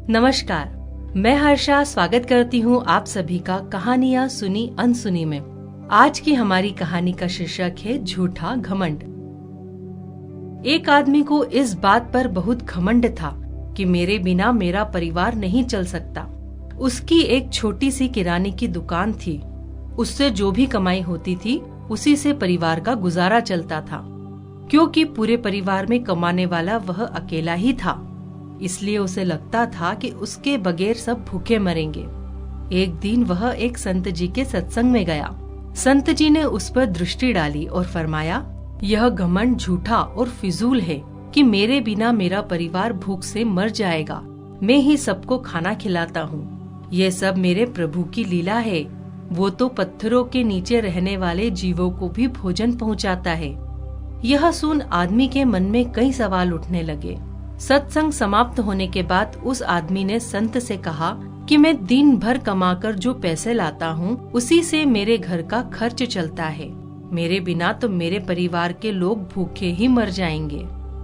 नमस्कार, मैं हर्षा स्वागत करती हूँ आप सभी का कहानियाँ सुनी अनसुनी में। आज की हमारी कहानी का शीर्षक है झूठा घमंड। एक आदमी को इस बात पर बहुत घमंड था कि मेरे बिना मेरा परिवार नहीं चल सकता। उसकी एक छोटी सी किराने की दुकान थी। उससे जो भी कमाई होती थी उसी से परिवार का गुजारा चलता था, क्योंकि पूरे परिवार में कमाने वाला वह अकेला ही था। इसलिए उसे लगता था कि उसके बगैर सब भूखे मरेंगे। एक दिन वह एक संत जी के सत्संग में गया। संत जी ने उस पर दृष्टि डाली और फरमाया, यह घमंड झूठा और फिजूल है कि मेरे बिना मेरा परिवार भूख से मर जाएगा। मैं ही सबको खाना खिलाता हूँ। यह सब मेरे प्रभु की लीला है। वो तो पत्थरों के नीचे रहने वाले जीवों को भी भोजन पहुँचाता है। यह सुन आदमी के मन में कई सवाल उठने लगे। सत्संग समाप्त होने के बाद उस आदमी ने संत से कहा कि मैं दिन भर कमाकर जो पैसे लाता हूँ उसी से मेरे घर का खर्च चलता है। मेरे बिना तो मेरे परिवार के लोग भूखे ही मर जाएंगे।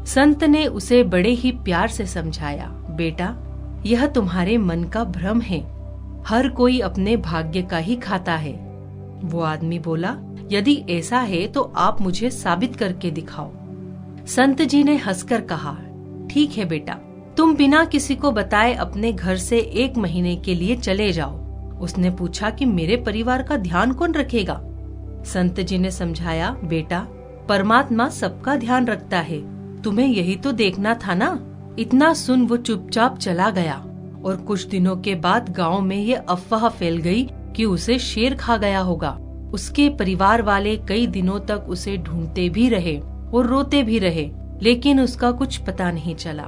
संत ने उसे बड़े ही प्यार से समझाया, बेटा, यह तुम्हारे मन का भ्रम है। हर कोई अपने भाग्य का ही खाता है। वो आदमी बोला, यदि ऐसा है तो आप मुझे साबित करके दिखाओ। संत जी ने हंसकर कहा, ठीक है बेटा, तुम बिना किसी को बताए अपने घर से 1 महीने के लिए चले जाओ। उसने पूछा कि मेरे परिवार का ध्यान कौन रखेगा? संत जी ने समझाया, बेटा, परमात्मा सबका ध्यान रखता है। तुम्हें यही तो देखना था ना। इतना सुन वो चुपचाप चला गया और कुछ दिनों के बाद गांव में ये अफवाह फैल गई कि उसे शेर खा गया होगा। उसके परिवार वाले कई दिनों तक उसे ढूंढते भी रहे और रोते भी रहे, लेकिन उसका कुछ पता नहीं चला।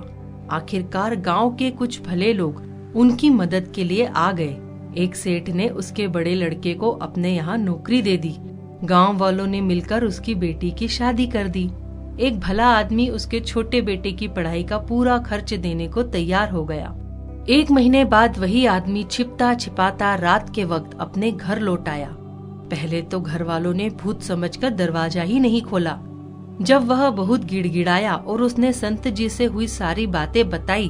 आखिरकार गांव के कुछ भले लोग उनकी मदद के लिए आ गए। एक सेठ ने उसके बड़े लड़के को अपने यहाँ नौकरी दे दी। गांव वालों ने मिलकर उसकी बेटी की शादी कर दी। एक भला आदमी उसके छोटे बेटे की पढ़ाई का पूरा खर्च देने को तैयार हो गया। 1 महीने बाद वही आदमी छिपता छिपाता रात के वक्त अपने घर लौट आया। पहले तो घर वालों ने भूत समझकर दरवाजा ही नहीं खोला। जब वह बहुत गिड़गिड़ाया और उसने संत जी से हुई सारी बातें बताई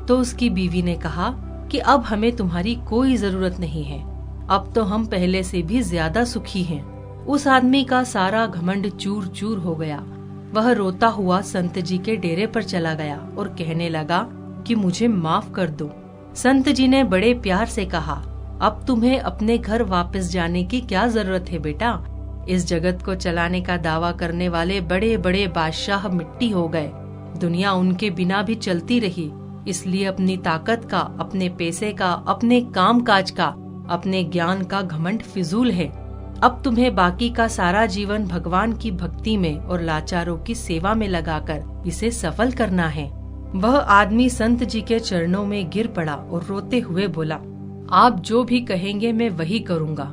तो उसकी बीवी ने कहा कि अब हमें तुम्हारी कोई जरूरत नहीं है। अब तो हम पहले से भी ज्यादा सुखी हैं। उस आदमी का सारा घमंड चूर चूर हो गया। वह रोता हुआ संत जी के डेरे पर चला गया और कहने लगा कि मुझे माफ कर दो। संत जी ने बड़े प्यार से कहा, अब तुम्हें अपने घर वापस जाने की क्या जरूरत है बेटा। इस जगत को चलाने का दावा करने वाले बड़े बड़े बादशाह मिट्टी हो गए। दुनिया उनके बिना भी चलती रही। इसलिए अपनी ताकत का, अपने पैसे का, अपने काम काज का, अपने ज्ञान का घमंड फिजूल है। अब तुम्हें बाकी का सारा जीवन भगवान की भक्ति में और लाचारों की सेवा में लगाकर इसे सफल करना है। वह आदमी संत जी के चरणों में गिर पड़ा और रोते हुए बोला, आप जो भी कहेंगे मैं वही करूँगा।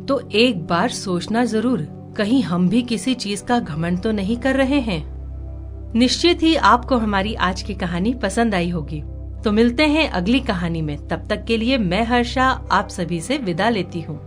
तो एक बार सोचना जरूर, कहीं हम भी किसी चीज का घमंड तो नहीं कर रहे हैं। निश्चित ही आपको हमारी आज की कहानी पसंद आई होगी। तो मिलते हैं अगली कहानी में। तब तक के लिए मैं हर्षा आप सभी से विदा लेती हूँ।